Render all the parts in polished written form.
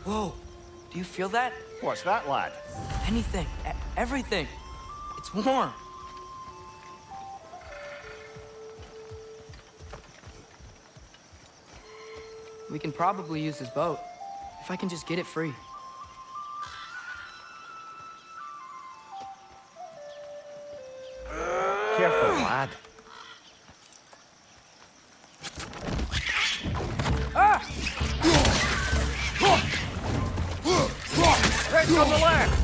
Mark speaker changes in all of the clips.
Speaker 1: Whoa, do you feel that?
Speaker 2: What's that, lad?
Speaker 1: Anything, everything. It's warm. We can probably use his boat, if I can just get it free.
Speaker 2: Careful, lad.
Speaker 1: Ah!
Speaker 2: Right on the left!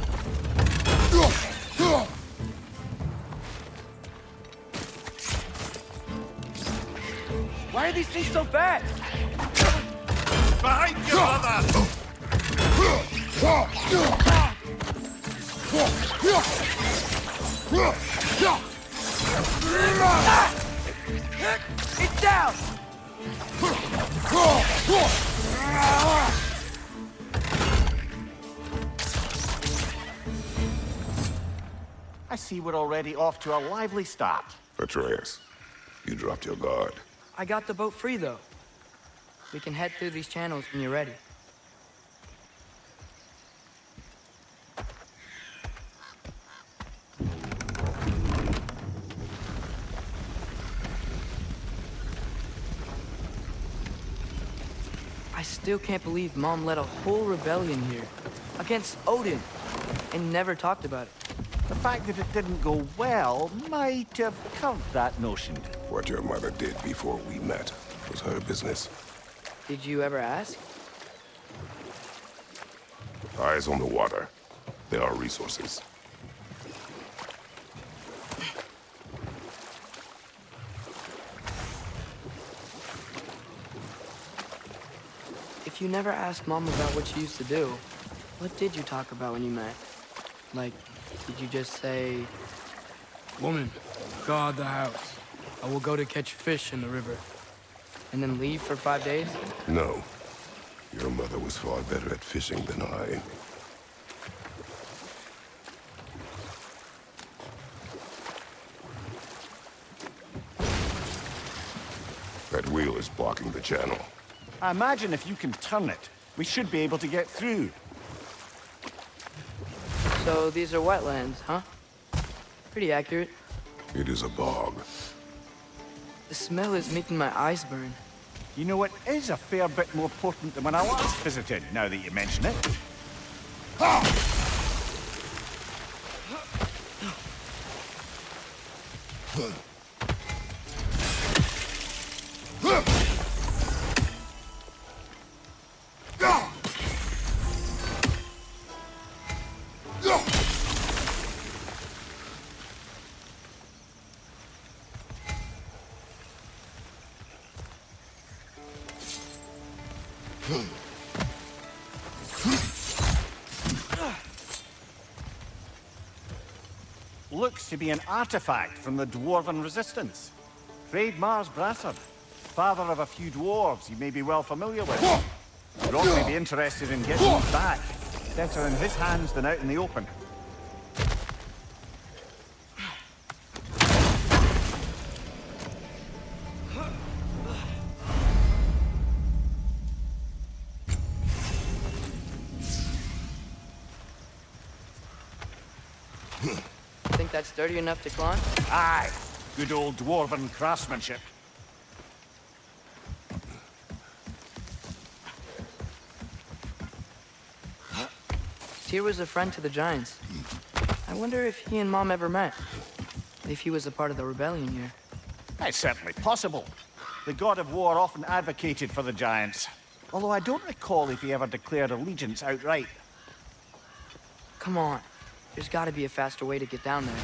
Speaker 1: Why are these things so fast?
Speaker 3: Behind you, brother!
Speaker 1: It's down!
Speaker 2: I see we're already off to a lively start.
Speaker 3: Atreus, you dropped your guard.
Speaker 1: I got the boat free, though. We can head through these channels when you're ready. I still can't believe Mom led a whole rebellion here against Odin and never talked about it.
Speaker 2: The fact that it didn't go well might have curbed that notion.
Speaker 3: What your mother did before we met was her business.
Speaker 1: Did you ever ask?
Speaker 3: Eyes on the water. There are resources.
Speaker 1: If you never asked Mom about what she used to do, what did you talk about when you met? Like, did you just say, "Woman, guard the house. I will go to catch fish in the river," and then leave for 5 days?
Speaker 3: No. Your mother was far better at fishing than I. That wheel is blocking the channel.
Speaker 2: I imagine if you can turn it, we should be able to get through.
Speaker 1: So these are wetlands, huh? Pretty accurate.
Speaker 3: It is a bog.
Speaker 1: The smell is making my eyes burn.
Speaker 2: You know, it is a fair bit more potent than when I last visited, now that you mention it. Looks to be an artifact from the Dwarven Resistance. Freyd Mars Brassard, father of a few dwarves you may be well familiar with. Rock may be interested in getting these back. Better in his hands than out in the open.
Speaker 1: Think that's sturdy enough to climb?
Speaker 2: Aye, good old Dwarven craftsmanship.
Speaker 1: Tyr was a friend to the Giants. I wonder if he and Mom ever met. If he was a part of the rebellion here.
Speaker 2: It's certainly possible. The God of War often advocated for the Giants. Although I don't recall if he ever declared allegiance outright.
Speaker 1: Come on. There's got to be a faster way to get down there.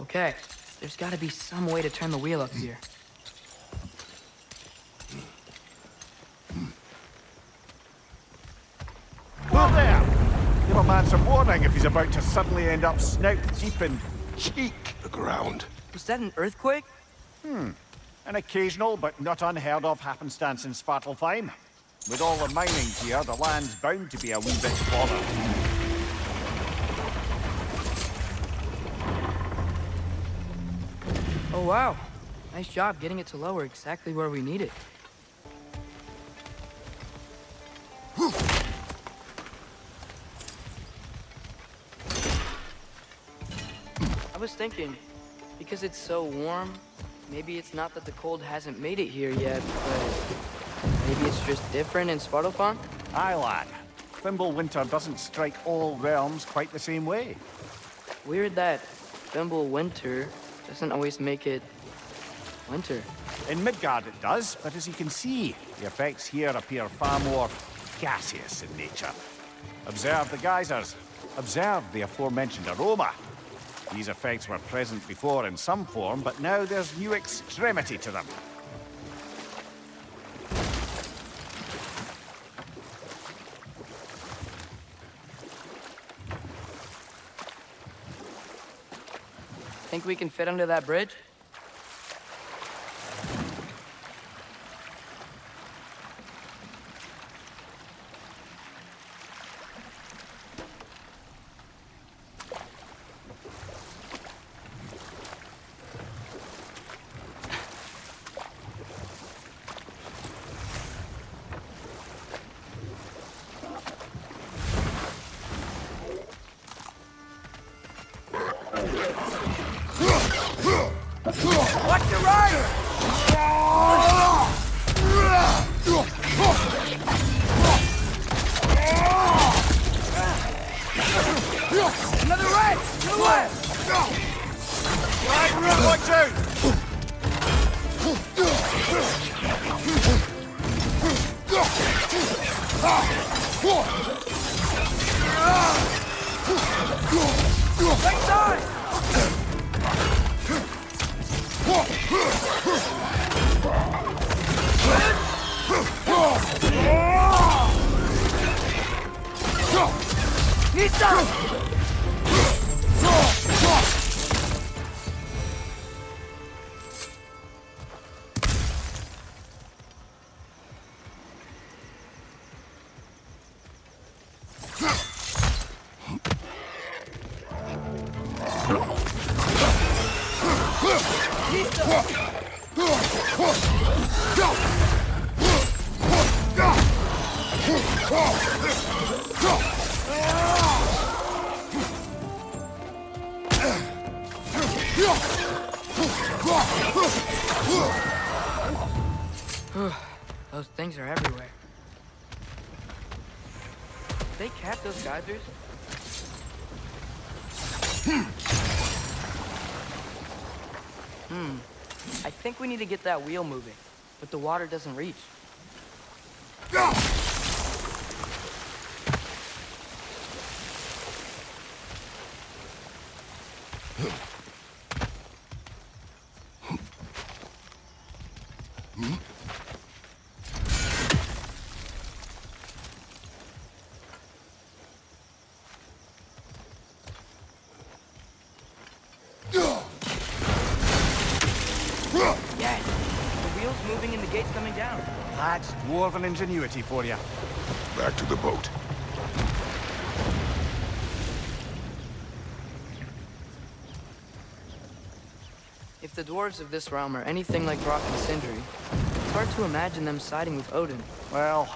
Speaker 1: Okay, there's got to be some way to turn the wheel up here.
Speaker 2: Whoa there! Give a man some warning if he's about to suddenly end up snout deep in cheek.
Speaker 3: The ground.
Speaker 1: Was that an earthquake?
Speaker 2: An occasional but not unheard of happenstance in Svartalfheim. With all the mining here, the land's bound to be a wee bit bothered.
Speaker 1: Oh wow, nice job getting it to lower exactly where we need it. I was thinking, because it's so warm, maybe it's not that the cold hasn't made it here yet, but maybe it's just different in Svartalfheim?
Speaker 2: Aye, lad. Thimble winter doesn't strike all realms quite the same way.
Speaker 1: Weird that Thimble winter doesn't always make it winter.
Speaker 2: In Midgard it does, but as you can see, the effects here appear far more gaseous in nature. Observe the geysers. Observe the aforementioned aroma. These effects were present before in some form, but now there's new extremity to them.
Speaker 1: Think we can fit under that bridge? Watch your right! Another right! To the left!
Speaker 2: Right, run, watch out!
Speaker 1: Right side! Need some! Those things are everywhere. Did they cap those geysers? I think we need to get that wheel moving, but the water doesn't reach. Yes, the wheel's moving and the gate's coming down.
Speaker 2: That's dwarven ingenuity for you.
Speaker 3: Back to the boat.
Speaker 1: If the dwarves of this realm are anything like Brock and Sindri, it's hard to imagine them siding with Odin.
Speaker 2: Well,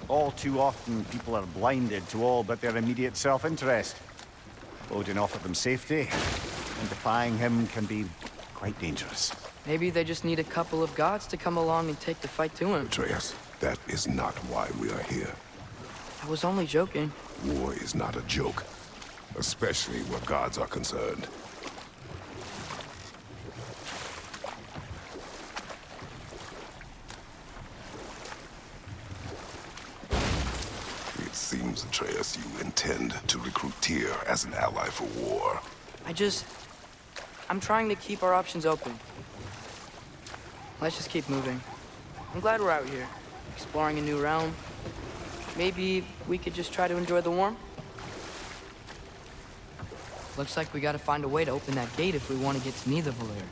Speaker 2: all too often people are blinded to all but their immediate self-interest. Odin offered them safety, and defying him can be quite dangerous.
Speaker 1: Maybe they just need a couple of gods to come along and take the fight to him.
Speaker 3: Atreus, that is not why we are here.
Speaker 1: I was only joking.
Speaker 3: War is not a joke, especially where gods are concerned. It seems, Atreus, you intend to recruit Tyr as an ally for war.
Speaker 1: I'm trying to keep our options open. Let's just keep moving. I'm glad we're out here, exploring a new realm. Maybe we could just try to enjoy the warmth? Looks like we gotta find a way to open that gate if we want to get to Nidavellir.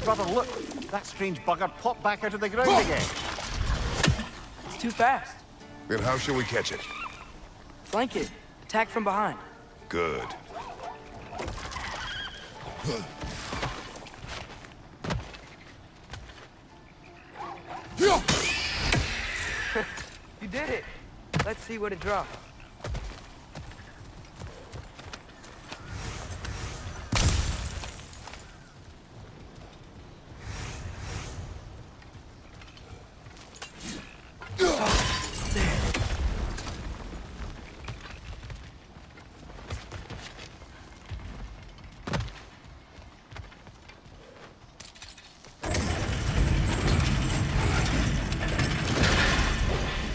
Speaker 2: Brother, look! That strange bugger popped back out of the ground again.
Speaker 1: It's too fast.
Speaker 3: Then how shall we catch it?
Speaker 1: Flank it. Attack from behind.
Speaker 3: Good.
Speaker 1: You did it. Let's see what it dropped.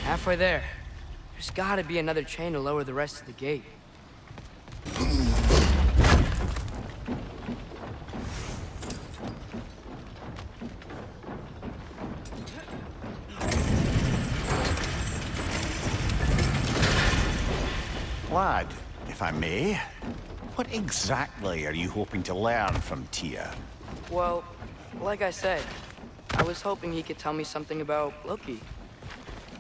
Speaker 1: Halfway there. There's gotta be another chain to lower the rest of the gate.
Speaker 2: Lad, if I may, what exactly are you hoping to learn from Tyr?
Speaker 1: Well, like I said, I was hoping he could tell me something about Loki.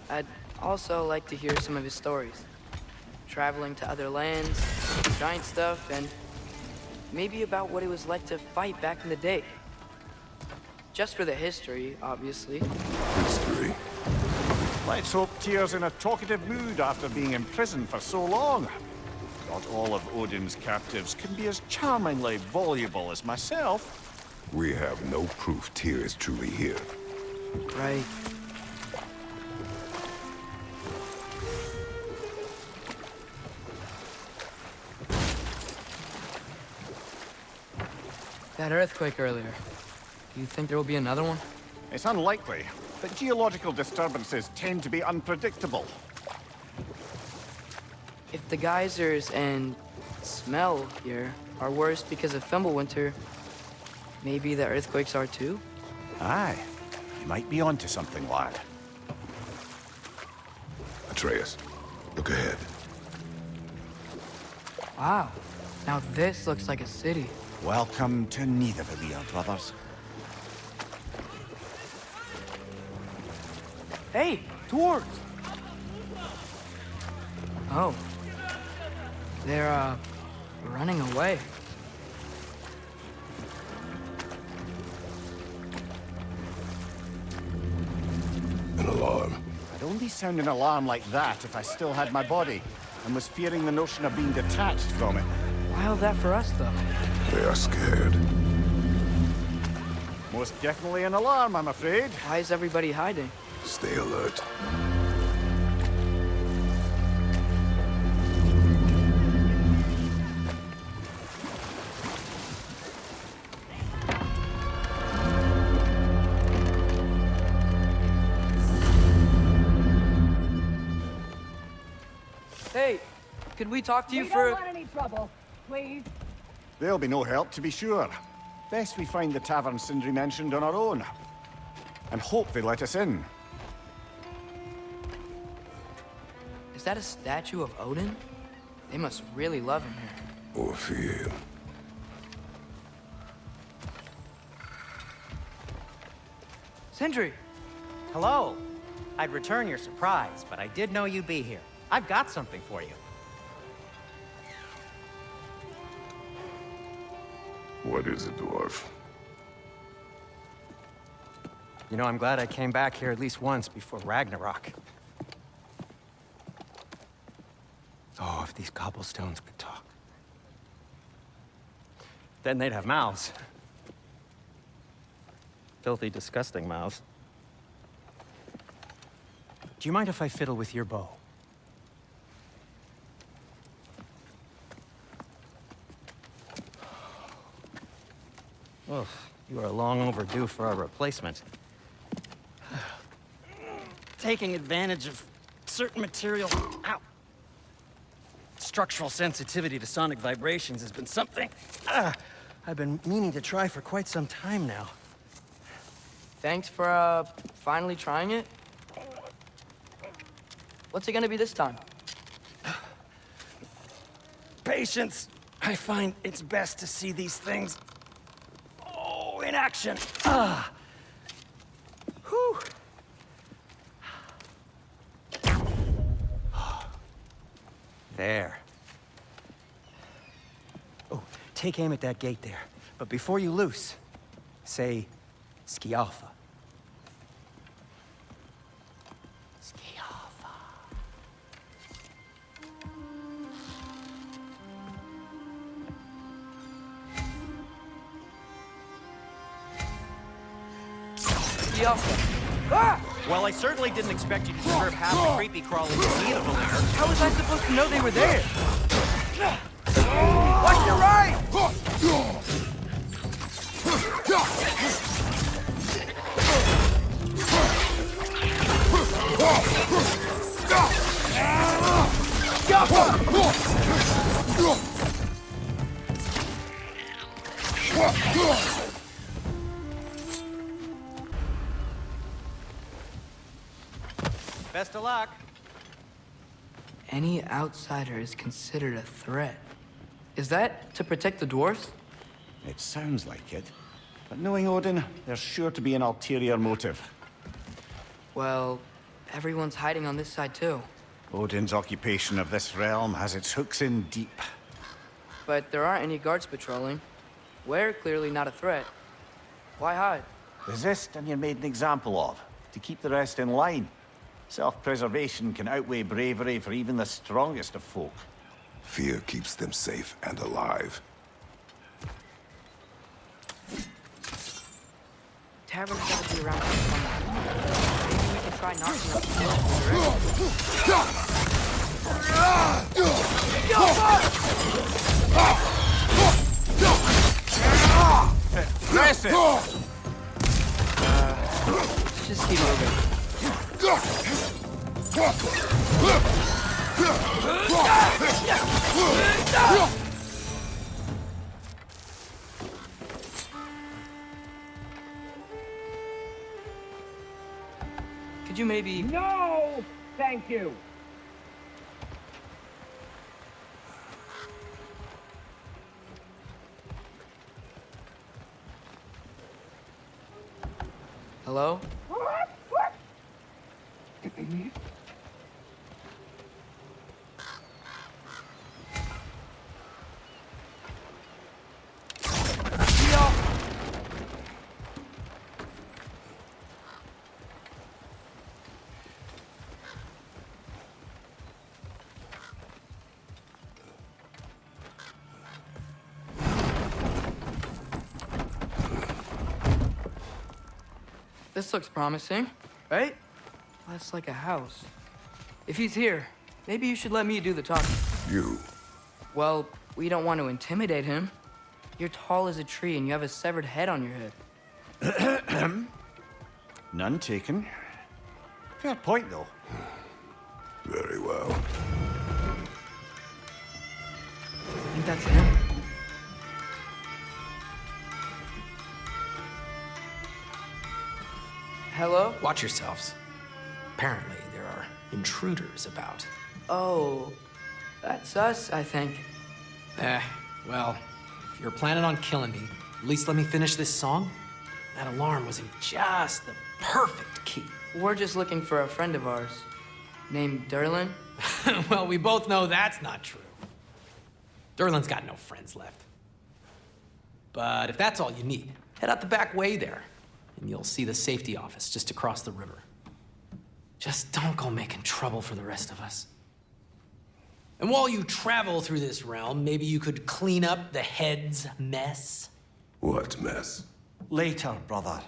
Speaker 1: I'd also like to hear some of his stories. Traveling to other lands, giant stuff, and maybe about what it was like to fight back in the day. Just for the history, obviously.
Speaker 3: History.
Speaker 2: Let's hope Tyr's in a talkative mood after being imprisoned for so long. Not all of Odin's captives can be as charmingly voluble as myself.
Speaker 3: We have no proof Tyr is truly here.
Speaker 1: Right. That earthquake earlier. Do you think there will be another one?
Speaker 2: It's unlikely, but geological disturbances tend to be unpredictable.
Speaker 1: If the geysers and smell here are worse because of Fimbulwinter, maybe the earthquakes are too?
Speaker 2: Aye, you might be onto something, lad.
Speaker 3: Atreus, look ahead.
Speaker 1: Wow. Now this looks like a city.
Speaker 2: Welcome to Nidavellir, brothers.
Speaker 1: Hey, dwarves! Oh. They're, running away.
Speaker 3: An alarm.
Speaker 2: I'd only sound an alarm like that if I still had my body, and was fearing the notion of being detached from it.
Speaker 1: Why all that for us, though?
Speaker 3: They are scared.
Speaker 2: Most definitely an alarm, I'm afraid.
Speaker 1: Why is everybody hiding?
Speaker 3: Stay alert.
Speaker 1: Hey, could we talk to you
Speaker 4: We
Speaker 1: for...
Speaker 4: don't want any trouble, please.
Speaker 2: There'll be no help, to be sure. Best we find the tavern Sindri mentioned on our own. And hope they let us in.
Speaker 1: Is that a statue of Odin? They must really love him here.
Speaker 3: Or fear him.
Speaker 1: Sindri!
Speaker 5: Hello. I'd return your surprise, but I did know you'd be here. I've got something for you.
Speaker 3: What is it, dwarf?
Speaker 5: You know, I'm glad I came back here at least once before Ragnarok. Oh, if these cobblestones could talk. Then they'd have mouths. Filthy, disgusting mouths. Do you mind if I fiddle with your bow? Oh, you are long overdue for a replacement. Taking advantage of certain material... Ow! Structural sensitivity to sonic vibrations has been something I've been meaning to try for quite some time now.
Speaker 1: Thanks for, finally trying it. What's it gonna be this time?
Speaker 5: Patience. I find it's best to see these things... Oh, in action. Whew. There. Oh, take aim at that gate there. But before you loose, say, Skialfa. Skialfa.
Speaker 1: Ah!
Speaker 5: Well, I certainly didn't expect you to deserve half the creepy crawlies you need over there.
Speaker 1: How was I supposed to know they were there? Watch your right!
Speaker 5: Best of luck.
Speaker 1: Any outsider is considered a threat. Is that to protect the dwarves?
Speaker 2: It sounds like it. But knowing Odin, there's sure to be an ulterior motive.
Speaker 1: Well, everyone's hiding on this side too.
Speaker 2: Odin's occupation of this realm has its hooks in deep.
Speaker 1: But there aren't any guards patrolling. We're clearly not a threat. Why hide?
Speaker 2: Resist and you're made an example of, to keep the rest in line. Self-preservation can outweigh bravery for even the strongest of folk.
Speaker 3: Fear keeps them safe and alive.
Speaker 1: Tavern's gotta be around here somewhere. Maybe we can try knocking up the
Speaker 2: Aggressive!
Speaker 1: Let's just keep moving. Could you maybe...
Speaker 4: No! Thank you.
Speaker 1: Hello? This looks promising, right? That's like a house. If he's here, maybe you should let me do the talking.
Speaker 3: You.
Speaker 1: Well, we don't want to intimidate him. You're tall as a tree and you have a severed head on your head.
Speaker 2: None taken. Fair point, though.
Speaker 3: Very well.
Speaker 1: that's him. Hello?
Speaker 6: Watch yourselves. Apparently, there are intruders about.
Speaker 1: Oh, that's us, I think.
Speaker 6: Well, if you're planning on killing me, at least let me finish this song. That alarm was in just the perfect key.
Speaker 1: We're just looking for a friend of ours named Derlin.
Speaker 6: Well, we both know that's not true. Derlin's got no friends left. But if that's all you need, head out the back way there, and you'll see the safety office just across the river. Just don't go making trouble for the rest of us. And while you travel through this realm, maybe you could clean up the head's mess?
Speaker 3: What mess?
Speaker 2: Later, brother.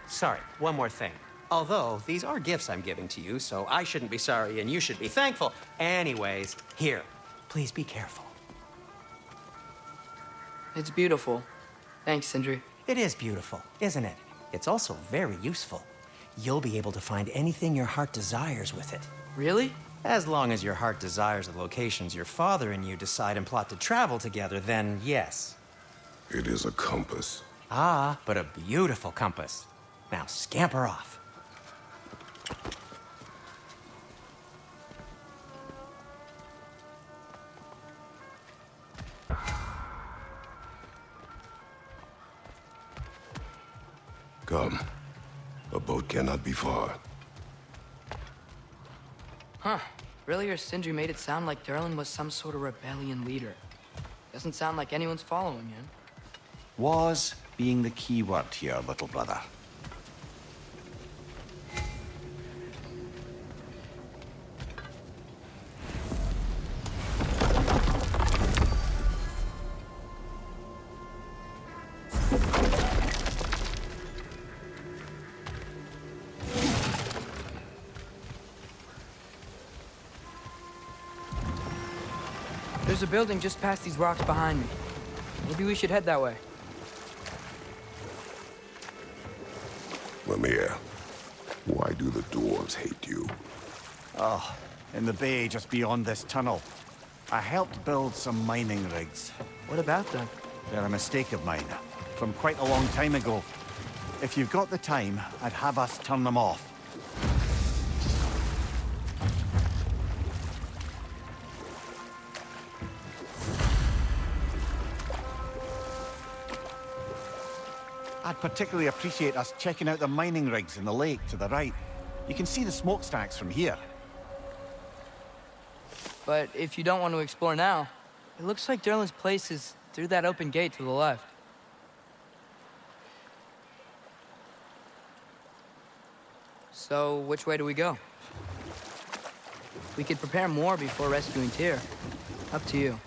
Speaker 7: Sorry, one more thing. Although, these are gifts I'm giving to you, so I shouldn't be sorry and you should be thankful. Anyways, here, please be careful.
Speaker 1: It's beautiful. Thanks, Sindri.
Speaker 7: It is beautiful, isn't it? It's also very useful. You'll be able to find anything your heart desires with it.
Speaker 1: Really?
Speaker 7: As long as your heart desires the locations your father and you decide and plot to travel together, then yes.
Speaker 3: It is a compass.
Speaker 7: Ah, but a beautiful compass. Now scamper off.
Speaker 3: Come. A boat cannot be far.
Speaker 1: Huh. Earlier, Sindri made it sound like Derlin was some sort of rebellion leader. Doesn't sound like anyone's following him.
Speaker 2: Was being the key word here, little brother.
Speaker 1: There's a building just past these rocks behind me. Maybe we should head that way.
Speaker 3: Mimir, why do the dwarves hate you?
Speaker 2: Oh, in the bay just beyond this tunnel. I helped build some mining rigs.
Speaker 1: What about them?
Speaker 2: They're a mistake of mine, from quite a long time ago. If you've got the time, I'd have us turn them off. I'd particularly appreciate us checking out the mining rigs in the lake to the right. You can see the smokestacks from here.
Speaker 1: But if you don't want to explore now, it looks like Derlin's place is through that open gate to the left. So, which way do we go? We could prepare more before rescuing Tyr. Up to you.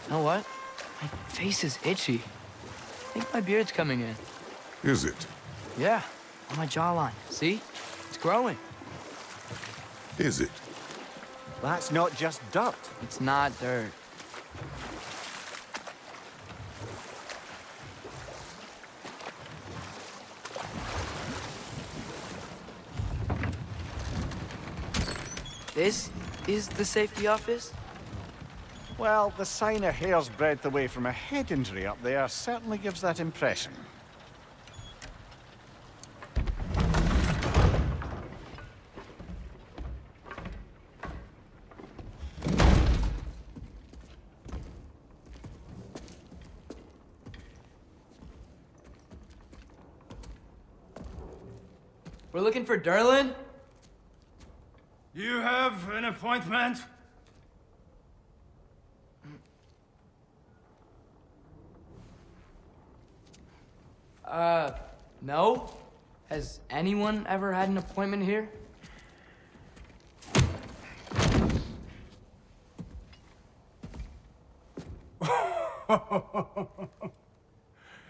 Speaker 1: You know what? My face is itchy. I think my beard's coming in.
Speaker 3: Is it?
Speaker 1: Yeah, on my jawline. See? It's growing.
Speaker 3: Is it?
Speaker 2: That's not just dirt.
Speaker 1: It's not dirt. This is the safety office?
Speaker 2: Well, the sign a hair's breadth away from a head injury up there certainly gives that impression.
Speaker 1: We're looking for Derlin?
Speaker 5: You have an appointment?
Speaker 1: No? Has anyone ever had an appointment here?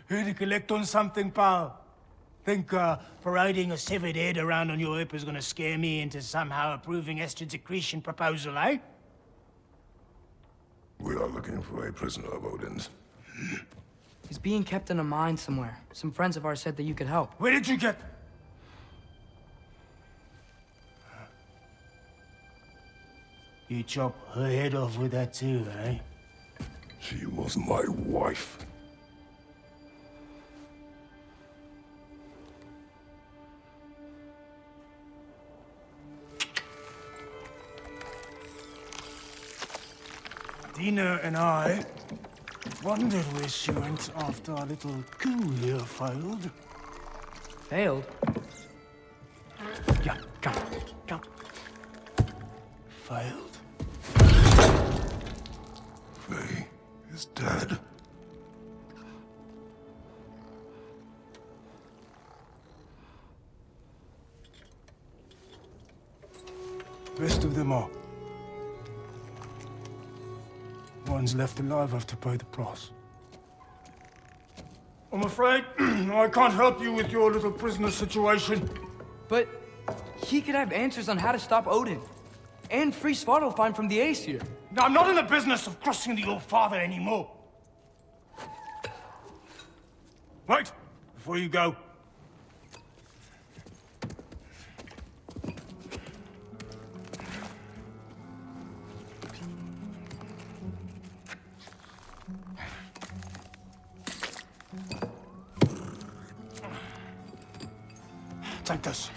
Speaker 5: Here to collect on something, pal.
Speaker 8: Think parading a severed head around on your hip is gonna scare me into somehow approving Esther's accretion proposal, eh?
Speaker 3: We are looking for a prisoner of Odin's.
Speaker 1: He's being kept in a mine somewhere. Some friends of ours said that you could help.
Speaker 8: Where did you get... You chop her head off with that too, eh?
Speaker 3: She was my wife.
Speaker 8: Dina and I wondered where she went after our little coup here failed.
Speaker 1: Failed?
Speaker 8: Yeah, come. Failed.
Speaker 3: Faye is dead.
Speaker 8: Rest of them are. Ones left alive have to pay the price. I'm afraid I can't help you with your little prisoner situation.
Speaker 1: But he could have answers on how to stop Odin. And free Svartalfheim from the Aesir.
Speaker 8: I'm not in the business of crossing the Old Father anymore. Right, before you go. Take this.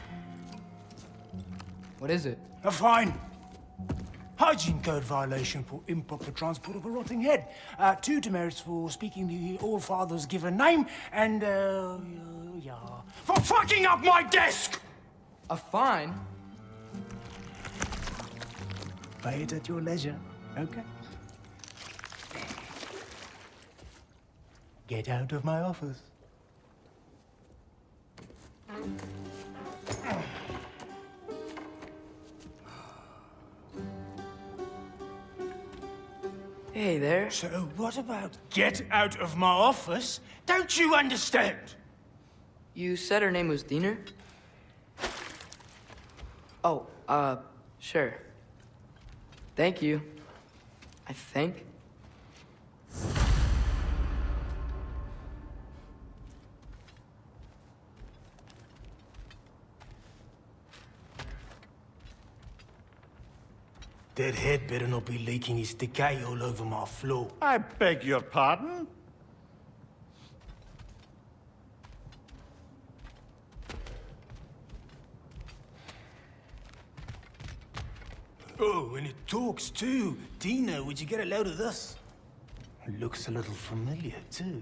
Speaker 1: What is it?
Speaker 8: A fine. Hygiene code violation for improper transport of a rotting head. 2 demerits for speaking the All-Father's given name, and, yeah, for fucking up my desk!
Speaker 1: A fine?
Speaker 8: Pay it at your leisure, okay? Get out of my office.
Speaker 1: Hey there.
Speaker 8: So what about get out of my office? Don't you understand?
Speaker 1: You said her name was Diener? Oh, sure. Thank you. I think.
Speaker 8: That head better not be leaking his decay all over my floor.
Speaker 2: I beg your pardon?
Speaker 8: Oh, and it talks too. Dina, would you get a load of this? It looks a little familiar too.